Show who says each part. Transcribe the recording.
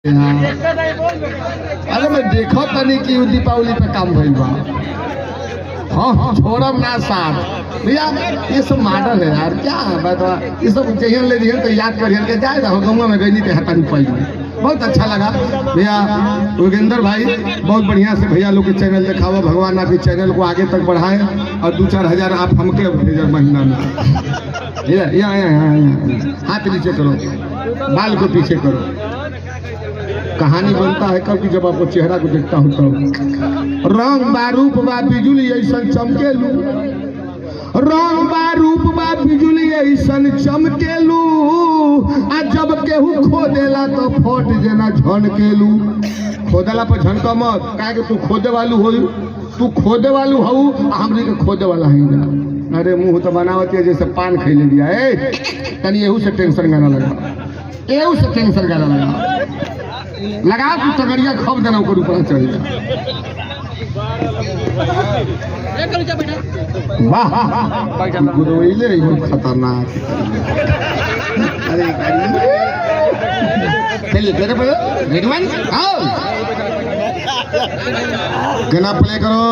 Speaker 1: अरे मैं देखो तनी कि दीपावली पे काम भइल बा। हाँ छोड़ब ना साथ भैया, ये सब मॉडल है यार, क्या बतावा ये सब चाहिए ले दिए तो याद करिए के जाए रहो गाँव में गई नहीं तो हटा नहीं पाई। बहुत अच्छा लगा भैया योगेंद्र भाई, बहुत बढ़िया से भैया लोग के चैनल दिखावा। भगवान आपके चैनल को आगे तक बढ़ाए और 2-4 हज़ार आप हमके भेजा महीना में। हाथ नीचे करो, बाल को पीछे करो। कहानी बनता है कब की जब आपको चेहरा को देखता हूँ तब। रंग बा रूप बा बिजुली ऐसन चमकेलू, रंग बा रूप बा बिजुली ऐसन चमकेलू, आ जब केहू खोदेला तो फट जेना झनकेलू। खोदला पर झनका मत, काहे कि तू खोदे वालू हो, तू खोदे वालू हो, हमरी के खोदे वाला है ना। अरे मुंह तो बनावती है जैसे पान खैले दिया है। तनी एहू से टेंशन गाना लगा, एहू से टेंशन गाना लगा तू तगड़िया खब देना ऊपर ऊपर चढ़ जा। वाह खतरनाक। अरे रेडी वन गाना प्ले करो।